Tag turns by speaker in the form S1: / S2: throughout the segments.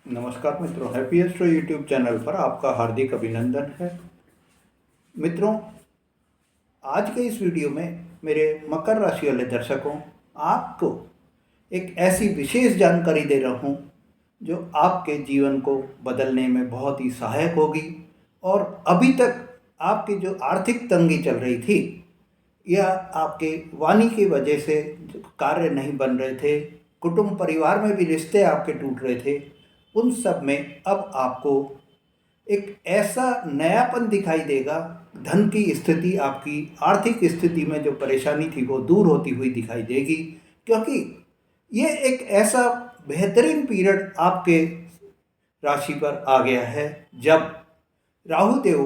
S1: नमस्कार मित्रों, happy astro YouTube channel पर आपका हार्दिक अभिनंदन है। मित्रों, आज के इस वीडियो में मेरे मकर राशि वाले दर्शकों, आपको एक ऐसी विशेष जानकारी दे रहा हूँ जो आपके जीवन को बदलने में बहुत ही सहायक होगी। और अभी तक आपकी जो आर्थिक तंगी चल रही थी या आपके वाणी की वजह से जो कार्य नहीं बन रहे थे, कुटुंब परिवार में भी रिश्ते आपके टूट रहे थे, उन सब में अब आपको एक ऐसा नयापन दिखाई देगा। धन की स्थिति, आपकी आर्थिक स्थिति में जो परेशानी थी वो दूर होती हुई दिखाई देगी, क्योंकि ये एक ऐसा बेहतरीन पीरियड आपके राशि पर आ गया है जब राहु देव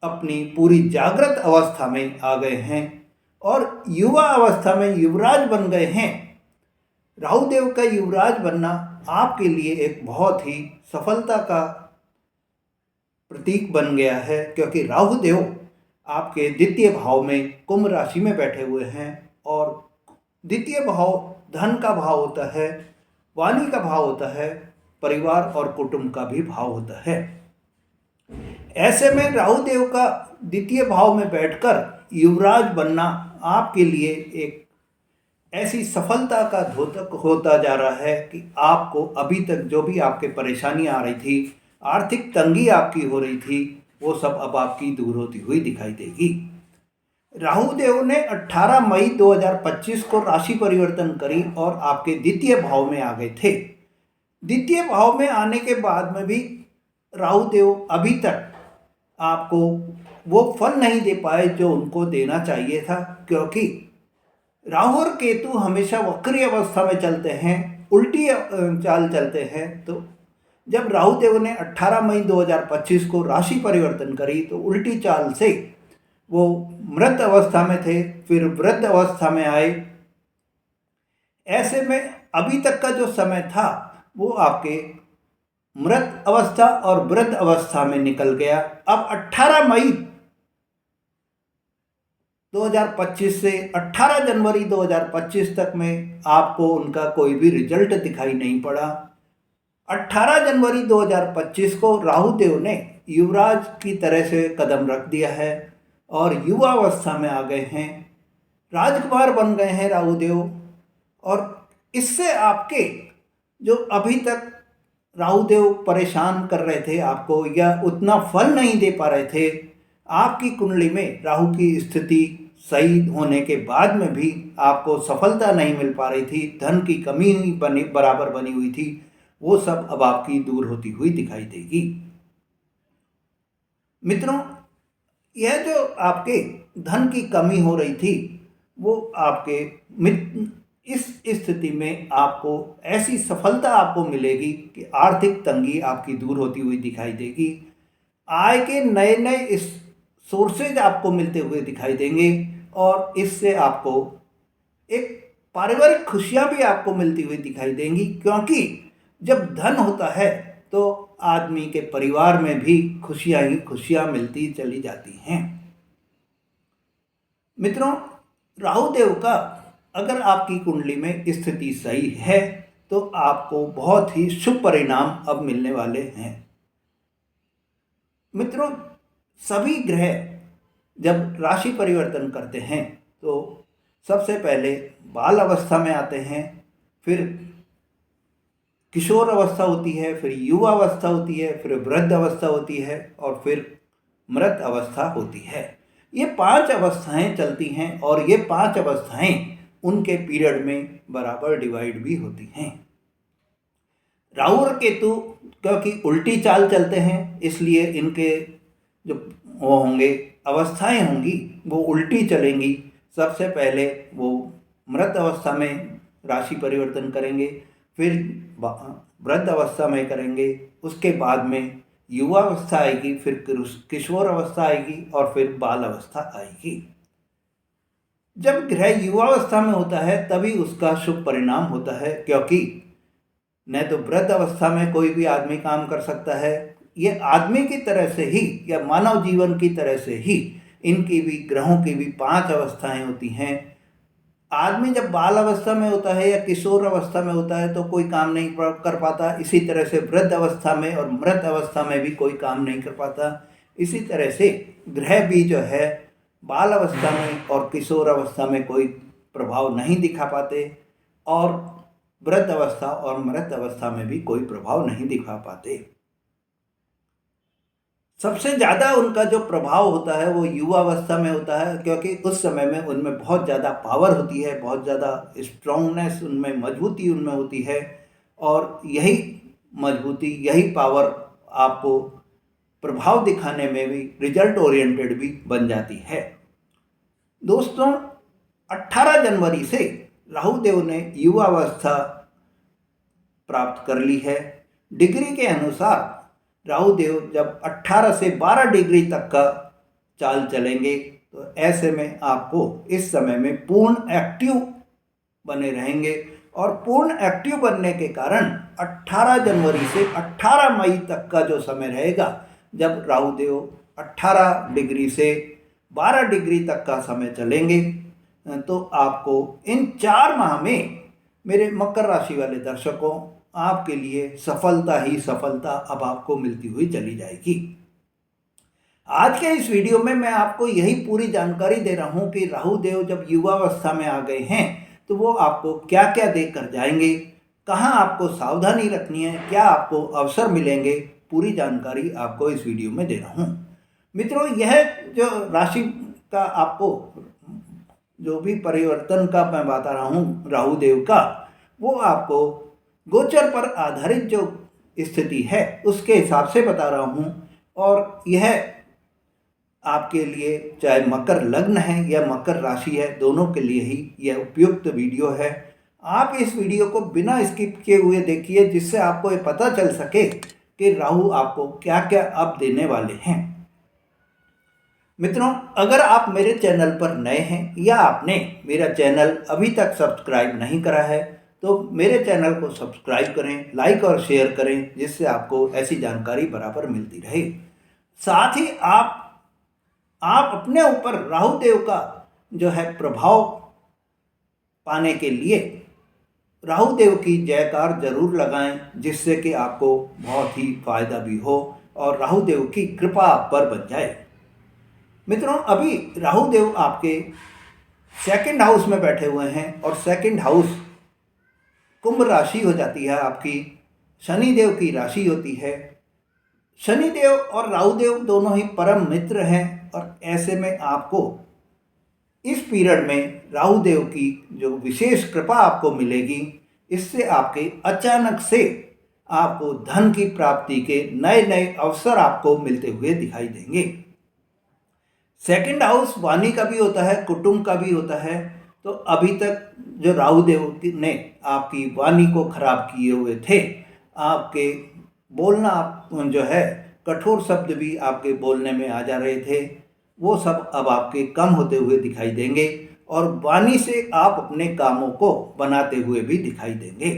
S1: अपनी पूरी जागृत अवस्था में आ गए हैं और युवा अवस्था में युवराज बन गए हैं। राहु देव का युवराज बनना आपके लिए एक बहुत ही सफलता का प्रतीक बन गया है, क्योंकि राहु देव आपके द्वितीय भाव में कुंभ राशि में बैठे हुए हैं और द्वितीय भाव धन का भाव होता है, वाणी का भाव होता है, परिवार और कुटुंब का भी भाव होता है। ऐसे में राहु देव का द्वितीय भाव में बैठकर युवराज बनना आपके लिए एक ऐसी सफलता का द्योतक होता जा रहा है कि आपको अभी तक जो भी आपके परेशानी आ रही थी, आर्थिक तंगी आपकी हो रही थी, वो सब अब आपकी दूर होती हुई दिखाई देगी। राहु देव ने 18 मई 2025 को राशि परिवर्तन करी और आपके द्वितीय भाव में आ गए थे। द्वितीय भाव में आने के बाद में भी राहु देव अभी तक आपको वो फल नहीं दे पाए जो उनको देना चाहिए था, क्योंकि राहु और केतु हमेशा वक्री अवस्था में चलते हैं, उल्टी चाल चलते हैं। तो जब राहु देव ने 18 मई 2025 को राशि परिवर्तन करी तो उल्टी चाल से वो मृत अवस्था में थे, फिर वृद्ध अवस्था में आए। ऐसे में अभी तक का जो समय था वो आपके मृत अवस्था और वृद्ध अवस्था में निकल गया। अब 18 मई 2025 से 18 जनवरी 2025 तक में आपको उनका कोई भी रिजल्ट दिखाई नहीं पड़ा। 18 जनवरी 2025 को राहु देव ने युवराज की तरह से कदम रख दिया है और युवा अवस्था में आ गए हैं, राजकुमार बन गए हैं राहु देव। और इससे आपके जो अभी तक राहु देव परेशान कर रहे थे आपको या उतना फल नहीं दे पा रहे थे, आपकी कुंडली में राहु की स्थिति सही होने के बाद में भी आपको सफलता नहीं मिल पा रही थी, धन की कमी बराबर बनी हुई थी, वो सब अब आपकी दूर होती हुई दिखाई देगी। मित्रों, यह जो आपके धन की कमी हो रही थी वो आपके इस स्थिति में आपको ऐसी सफलता आपको मिलेगी कि आर्थिक तंगी आपकी दूर होती हुई दिखाई देगी। आय के नए नए इस सोर्सेज आपको मिलते हुए दिखाई देंगे और इससे आपको एक पारिवारिक खुशियां भी आपको मिलती हुई दिखाई देंगी, क्योंकि जब धन होता है तो आदमी के परिवार में भी खुशियां ही खुशियां मिलती चली जाती हैं। मित्रों, राहु देव का अगर आपकी कुंडली में स्थिति सही है तो आपको बहुत ही शुभ परिणाम अब मिलने वाले हैं। मित्रों, सभी ग्रह जब राशि परिवर्तन करते हैं तो सबसे पहले बाल अवस्था में आते हैं, फिर किशोर अवस्था होती है, फिर युवा अवस्था होती है, फिर वृद्ध अवस्था होती है और फिर मृत अवस्था होती है। ये 5 अवस्थाएं चलती हैं और ये 5 अवस्थाएं उनके पीरियड में बराबर डिवाइड भी होती हैं। राहु और केतु क्योंकि उल्टी चाल चलते हैं, इसलिए इनके जो वो होंगे अवस्थाएं होंगी वो उल्टी चलेंगी। सबसे पहले वो मृत अवस्था में राशि परिवर्तन करेंगे, फिर वृद्ध अवस्था में करेंगे, उसके बाद में युवा अवस्था आएगी, फिर किशोर अवस्था आएगी और फिर बाल अवस्था आएगी। जब ग्रह युवावस्था में होता है तभी उसका शुभ परिणाम होता है, क्योंकि न तो वृद्ध अवस्था में कोई भी आदमी काम कर सकता है, ये आदमी की तरह से ही या मानव जीवन की तरह से ही इनकी भी ग्रहों की भी 5 अवस्थाएं होती हैं। आदमी जब बाल अवस्था में होता है या किशोर अवस्था में होता है तो कोई काम नहीं कर पाता, इसी तरह से वृद्ध अवस्था में और मृत अवस्था में भी कोई काम नहीं कर पाता। इसी तरह से ग्रह भी जो है बाल अवस्था में और किशोर अवस्था में कोई प्रभाव नहीं दिखा पाते और वृद्ध अवस्था और मृत अवस्था में भी कोई प्रभाव नहीं दिखा पाते। सबसे ज़्यादा उनका जो प्रभाव होता है वो युवा अवस्था में होता है, क्योंकि उस समय में उनमें बहुत ज़्यादा पावर होती है, बहुत ज़्यादा स्ट्रांगनेस उनमें, मजबूती उनमें होती है और यही मजबूती, यही पावर आपको प्रभाव दिखाने में भी रिजल्ट ओरिएंटेड भी बन जाती है। दोस्तों, 18 जनवरी से राहु देव ने युवा अवस्था प्राप्त कर ली है। डिग्री के अनुसार राहु देव जब 18 से 12 डिग्री तक का चाल चलेंगे तो ऐसे में आपको इस समय में पूर्ण एक्टिव बने रहेंगे और पूर्ण एक्टिव बनने के कारण 18 जनवरी से 18 मई तक का जो समय रहेगा, जब राहु देव 18 डिग्री से 12 डिग्री तक का समय चलेंगे, तो आपको इन 4 माह में मेरे मकर राशि वाले दर्शकों, आपके लिए सफलता ही सफलता अब आपको मिलती हुई चली जाएगी। आज के इस वीडियो में मैं आपको यही पूरी जानकारी दे रहा हूं कि राहु देव जब युवावस्था में आ गए हैं तो वो आपको क्या क्या देकर जाएंगे, कहां आपको सावधानी रखनी है, क्या आपको अवसर मिलेंगे, पूरी जानकारी आपको इस वीडियो में दे रहा हूं। मित्रों, यह जो राशि का आपको जो भी परिवर्तन का मैं बता रहा हूं राहु देव का, वो आपको गोचर पर आधारित जो स्थिति है उसके हिसाब से बता रहा हूं और यह आपके लिए चाहे मकर लग्न है या मकर राशि है, दोनों के लिए ही यह उपयुक्त वीडियो है। आप इस वीडियो को बिना स्किप किए हुए देखिए, जिससे आपको ये पता चल सके कि राहु आपको क्या क्या अब देने वाले हैं। मित्रों, अगर आप मेरे चैनल पर नए हैं या आपने मेरा चैनल अभी तक सब्सक्राइब नहीं करा है तो मेरे चैनल को सब्सक्राइब करें, लाइक और शेयर करें, जिससे आपको ऐसी जानकारी बराबर मिलती रहे। साथ ही आप अपने ऊपर राहु देव का जो है प्रभाव पाने के लिए राहु देव की जयकार जरूर लगाएं, जिससे कि आपको बहुत ही फायदा भी हो और राहु देव की कृपा आप पर बन जाए। मित्रों, अभी राहु देव आपके सेकंड हाउस में बैठे हुए हैं और सेकंड हाउस कुंभ राशि हो जाती है आपकी, शनि देव की राशि होती है। शनि देव और राहु देव दोनों ही परम मित्र हैं और ऐसे में आपको इस पीरियड में राहु देव की जो विशेष कृपा आपको मिलेगी, इससे आपके अचानक से आपको धन की प्राप्ति के नए नए अवसर आपको मिलते हुए दिखाई देंगे। सेकंड हाउस वाणी का भी होता है, कुटुंब का भी होता है। तो अभी तक जो राहु देव ने आपकी वाणी को खराब किए हुए थे, आपके बोलना जो है कठोर शब्द भी आपके बोलने में आ जा रहे थे, वो सब अब आपके कम होते हुए दिखाई देंगे और वाणी से आप अपने कामों को बनाते हुए भी दिखाई देंगे।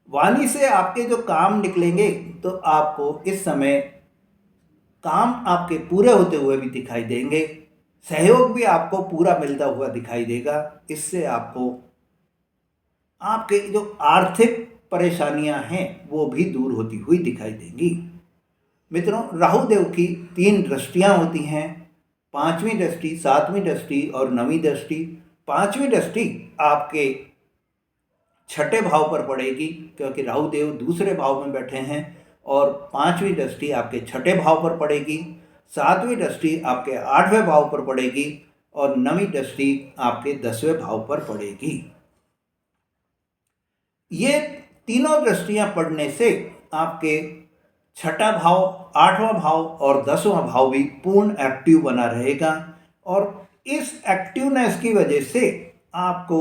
S1: वाणी से आपके जो काम निकलेंगे तो आपको इस समय काम आपके पूरे होते हुए भी दिखाई देंगे, सहयोग भी आपको पूरा मिलता हुआ दिखाई देगा। इससे आपको आपके जो आर्थिक परेशानियां हैं वो भी दूर होती हुई दिखाई देंगी। मित्रों, राहु देव की 3 दृष्टियां होती हैं, 5वीं दृष्टि, 7वीं दृष्टि और 9वीं दृष्टि। 5वीं दृष्टि आपके 6ठे भाव पर पड़ेगी, क्योंकि राहु देव दूसरे भाव में बैठे हैं और 5वीं दृष्टि आपके 6ठे भाव पर पड़ेगी, 7वीं दृष्टि आपके 8वें भाव पर पड़ेगी और 9वीं दृष्टि आपके 10वें भाव पर पड़ेगी। ये तीनों दृष्टियां पड़ने से आपके 6ठा भाव, 8वां भाव और 10वां भाव भी पूर्ण एक्टिव बना रहेगा और इस एक्टिवनेस की वजह से आपको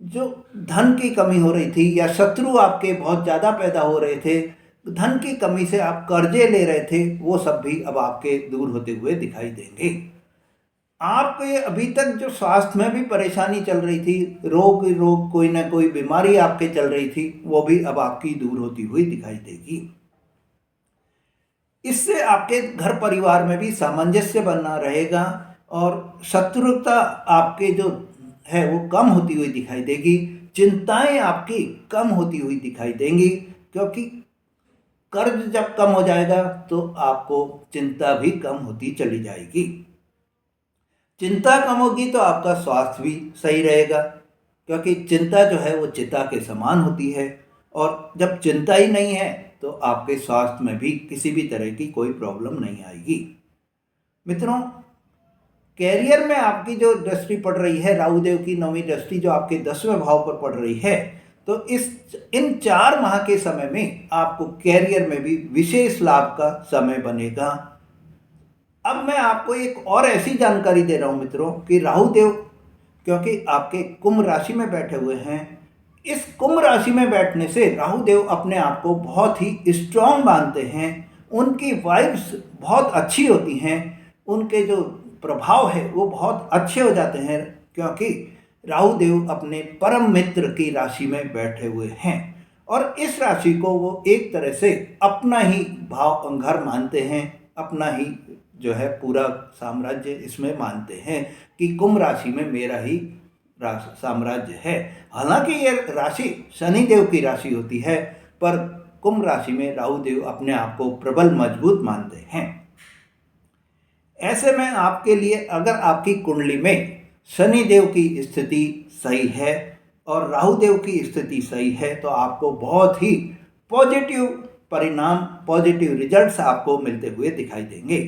S1: जो धन की कमी हो रही थी या शत्रु आपके बहुत ज़्यादा पैदा हो रहे थे, धन की कमी से आप कर्जे ले रहे थे, वो सब भी अब आपके दूर होते हुए दिखाई देंगे। आपके अभी तक जो स्वास्थ्य में भी परेशानी चल रही थी, रोग कोई ना कोई बीमारी आपके चल रही थी, वो भी अब आपकी दूर होती हुई दिखाई देगी। इससे आपके घर परिवार में भी सामंजस्य बना रहेगा और शत्रुता आपके जो है वो कम होती हुई दिखाई देगी। चिंताएं आपकी कम होती हुई दिखाई देंगी, क्योंकि कर्ज जब कम हो जाएगा तो आपको चिंता भी कम होती चली जाएगी। चिंता कम होगी तो आपका स्वास्थ्य भी सही रहेगा, क्योंकि चिंता जो है वो चिता के समान होती है, और जब चिंता ही नहीं है तो आपके स्वास्थ्य में भी किसी भी तरह की कोई प्रॉब्लम नहीं आएगी। मित्रों, कैरियर में आपकी जो दृष्टि पड़ रही है, राहु देव की नौवीं दृष्टि जो आपके 10वें भाव पर पड़ रही है, तो इन 4 माह के समय में आपको कैरियर में भी विशेष लाभ का समय बनेगा। अब मैं आपको एक और ऐसी जानकारी दे रहा हूं मित्रों कि राहु देव क्योंकि आपके कुंभ राशि में बैठे हुए हैं, इस कुंभ राशि में बैठने से राहु देव अपने आप को बहुत ही स्ट्रांग मानते हैं। उनकी वाइब्स बहुत अच्छी होती हैं, उनके जो प्रभाव है वो बहुत अच्छे हो जाते हैं, क्योंकि राहु देव अपने परम मित्र की राशि में बैठे हुए हैं, और इस राशि को वो एक तरह से अपना ही भाव घर मानते हैं, अपना ही जो है पूरा साम्राज्य इसमें मानते हैं कि कुंभ राशि में मेरा ही साम्राज्य है। हालांकि ये राशि शनिदेव की राशि होती है, पर कुंभ राशि में राहु देव अपने आप को प्रबल मजबूत मानते हैं। ऐसे में आपके लिए अगर आपकी कुंडली में शनि देव की स्थिति सही है और राहु देव की स्थिति सही है, तो आपको बहुत ही पॉजिटिव परिणाम, पॉजिटिव रिजल्ट्स आपको मिलते हुए दिखाई देंगे।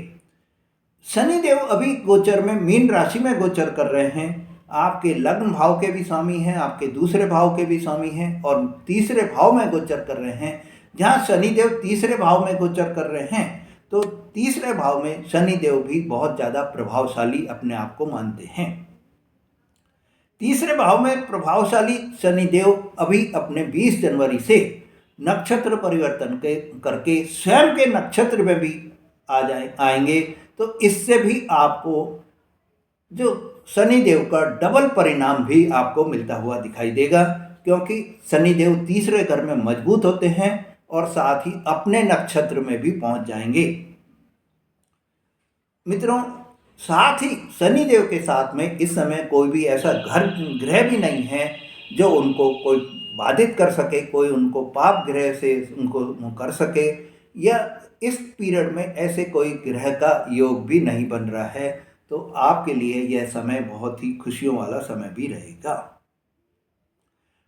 S1: शनि देव अभी गोचर में मीन राशि में गोचर कर रहे हैं। आपके लग्न भाव के भी स्वामी हैं, आपके दूसरे भाव के भी स्वामी हैं, और तीसरे भाव में गोचर कर रहे हैं। जहाँ शनि देव तीसरे भाव में गोचर कर रहे हैं, तो तीसरे भाव में शनि देव भी बहुत ज़्यादा प्रभावशाली अपने आप को मानते हैं। तीसरे भाव में प्रभावशाली शनि देव अभी अपने 20 जनवरी से नक्षत्र परिवर्तन करके स्वयं के नक्षत्र में भी आएंगे, तो इससे भी आपको जो शनि देव का डबल परिणाम भी आपको मिलता हुआ दिखाई देगा, क्योंकि शनि देव तीसरे घर में मजबूत होते हैं और साथ ही अपने नक्षत्र में भी पहुंच जाएंगे। मित्रों, साथ ही शनि देव के साथ में इस समय कोई भी ऐसा ग्रह भी नहीं है जो उनको कोई बाधित कर सके, कोई उनको पाप ग्रह से उनको कर सके, या इस पीरियड में ऐसे कोई ग्रह का योग भी नहीं बन रहा है। तो आपके लिए यह समय बहुत ही खुशियों वाला समय भी रहेगा।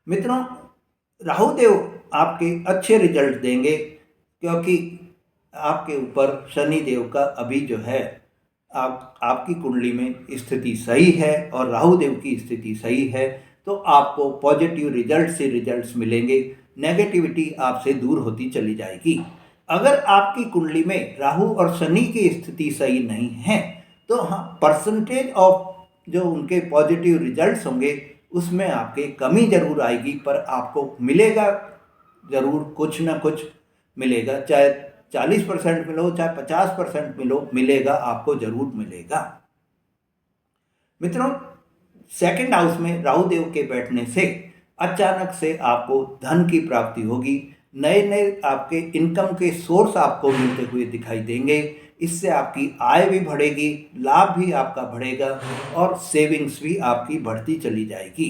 S1: मित्रों, राहु देव आपके अच्छे रिजल्ट देंगे, क्योंकि आपके ऊपर शनि देव का अभी जो है आपकी कुंडली में स्थिति सही है और राहु देव की स्थिति सही है, तो आपको पॉजिटिव रिजल्ट से रिजल्ट्स मिलेंगे, नेगेटिविटी आपसे दूर होती चली जाएगी। अगर आपकी कुंडली में राहु और शनि की स्थिति सही नहीं है, तो हाँ, परसेंटेज ऑफ जो उनके पॉजिटिव रिजल्ट्स होंगे उसमें आपके कमी जरूर आएगी, पर आपको मिलेगा जरूर, कुछ ना कुछ मिलेगा, चाहे 40% मिलो चाहे 50% मिलेगा, आपको जरूर मिलेगा। मित्रों, सेकंड हाउस में राहु देव के बैठने से अचानक से आपको धन की प्राप्ति होगी, नए नए आपके इनकम के सोर्स आपको मिलते हुए दिखाई देंगे। इससे आपकी आय भी बढ़ेगी, लाभ भी आपका बढ़ेगा और सेविंग्स भी आपकी बढ़ती चली जाएगी।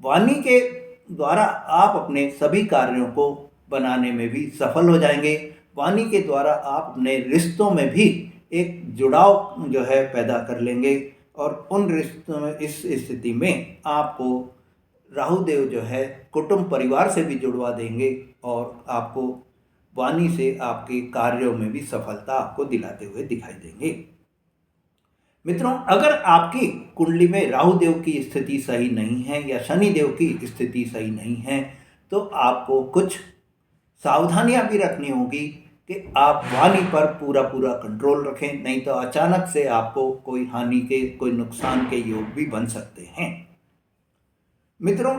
S1: वाणी के द्वारा आप अपने सभी कार्यों को बनाने में भी सफल हो जाएंगे। वाणी के द्वारा आप अपने रिश्तों में भी एक जुड़ाव जो है पैदा कर लेंगे, और उन रिश्तों में इस स्थिति में आपको राहु देव जो है कुटुंब परिवार से भी जुड़वा देंगे, और आपको वाणी से आपके कार्यों में भी सफलता आपको दिलाते हुए दिखाई देंगे। मित्रों, अगर आपकी कुंडली में राहु देव की स्थिति सही नहीं है या शनि देव की स्थिति सही नहीं है, तो आपको कुछ सावधानियां भी रखनी होगी कि आप वाणी पर पूरा कंट्रोल रखें, नहीं तो अचानक से आपको कोई हानि के, कोई नुकसान के योग भी बन सकते हैं। मित्रों,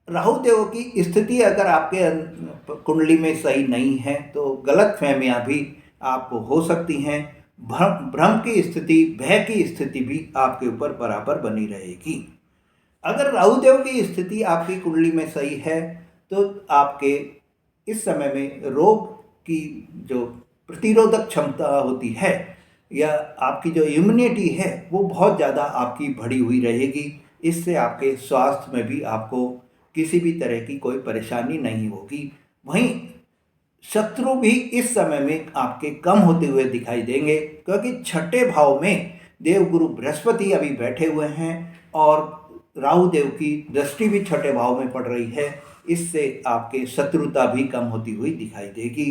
S1: राहु देव की स्थिति अगर आपके कुंडली में सही नहीं है, तो गलत फहमियाँ भी आपको हो सकती हैं। भ्रम की स्थिति, भय की स्थिति भी आपके ऊपर बराबर बनी रहेगी। अगर राहु देव की स्थिति आपकी कुंडली में सही है, तो आपके इस समय में रोग की जो प्रतिरोधक क्षमता होती है या आपकी जो इम्यूनिटी है वो बहुत ज़्यादा आपकी बढ़ी हुई रहेगी। इससे आपके स्वास्थ्य में भी आपको किसी भी तरह की कोई परेशानी नहीं होगी। वहीं शत्रु भी इस समय में आपके कम होते हुए दिखाई देंगे, क्योंकि छठे भाव में देवगुरु बृहस्पति अभी बैठे हुए हैं और राहु देव की दृष्टि भी छठे भाव में पड़ रही है। इससे आपके शत्रुता भी कम होती हुई दिखाई देगी।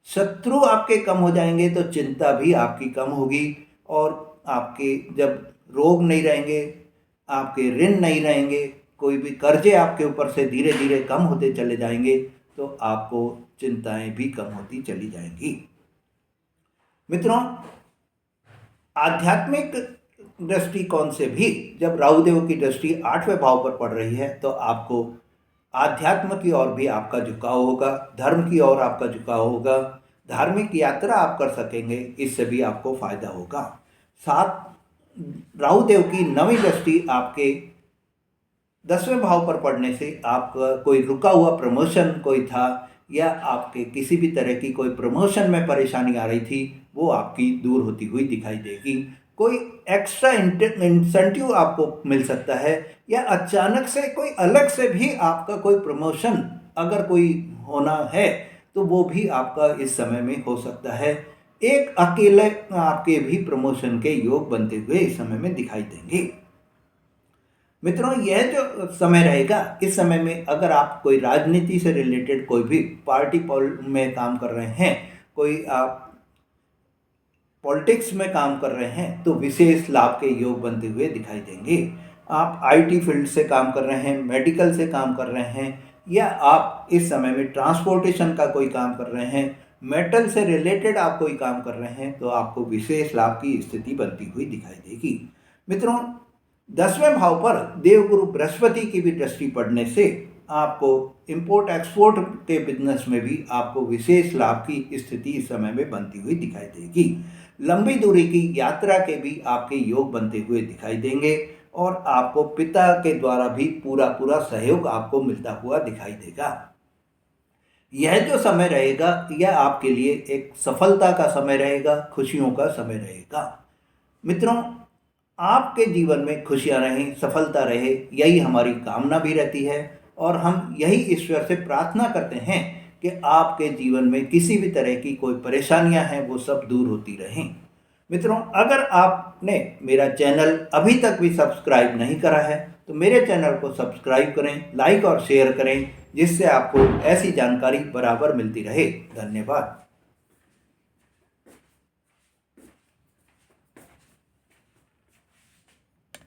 S1: शत्रु आपके कम हो जाएंगे तो चिंता भी आपकी कम होगी, और आपके जब रोग नहीं रहेंगे, आपके ऋण नहीं रहेंगे, कोई भी कर्जे आपके ऊपर से धीरे धीरे कम होते चले जाएंगे, तो आपको चिंताएं भी कम होती चली जाएंगी। मित्रों, आध्यात्मिक दृष्टिकोण से भी जब राहुदेव की दृष्टि 8वें भाव पर पड़ रही है तो आपको आध्यात्म की ओर भी आपका झुकाव होगा, धर्म की ओर आपका झुकाव होगा, धार्मिक यात्रा आप कर सकेंगे, इससे भी आपको फायदा होगा। साथ राहुदेव की 9वीं दृष्टि आपके 10वें भाव पर पड़ने से आपका कोई रुका हुआ प्रमोशन कोई था, या आपके किसी भी तरह की कोई प्रमोशन में परेशानी आ रही थी, वो आपकी दूर होती हुई दिखाई देगी। कोई एक्स्ट्रा इंसेंटिव आपको मिल सकता है, या अचानक से कोई अलग से भी आपका कोई प्रमोशन अगर कोई होना है तो वो भी आपका इस समय में हो सकता है। एक अकेले आपके भी प्रमोशन के योग बनते हुए इस समय में दिखाई देंगे। मित्रों, यह जो समय रहेगा, इस समय में अगर आप कोई राजनीति से रिलेटेड कोई भी पार्टी में काम कर रहे हैं, कोई आप पॉलिटिक्स में काम कर रहे हैं, तो विशेष लाभ के योग बनते हुए दिखाई देंगे। आप आईटी फील्ड से काम कर रहे हैं, मेडिकल से काम कर रहे हैं, या आप इस समय में ट्रांसपोर्टेशन का कोई काम कर रहे हैं, मेटल से रिलेटेड आप कोई काम कर रहे हैं, तो आपको विशेष लाभ की स्थिति बनती हुई दिखाई देगी। मित्रों, 10वें भाव पर देवगुरु बृहस्पति की भी दृष्टि पड़ने से आपको इंपोर्ट एक्सपोर्ट के बिजनेस में भी आपको विशेष लाभ की स्थिति इस समय में बनती हुई दिखाई देगी। लंबी दूरी की यात्रा के भी आपके योग बनते हुए दिखाई देंगे, और आपको पिता के द्वारा भी पूरा सहयोग आपको मिलता हुआ दिखाई देगा। यह जो समय रहेगा, यह आपके लिए एक सफलता का समय रहेगा, खुशियों का समय रहेगा। मित्रों, आपके जीवन में खुशियां रहें, सफलता रहे, यही हमारी कामना भी रहती है, और हम यही ईश्वर से प्रार्थना करते हैं कि आपके जीवन में किसी भी तरह की कोई परेशानियां हैं वो सब दूर होती रहें। मित्रों, अगर आपने मेरा चैनल अभी तक भी सब्सक्राइब नहीं करा है तो मेरे चैनल को सब्सक्राइब करें, लाइक और शेयर करें, जिससे आपको ऐसी जानकारी बराबर मिलती रहे। धन्यवाद।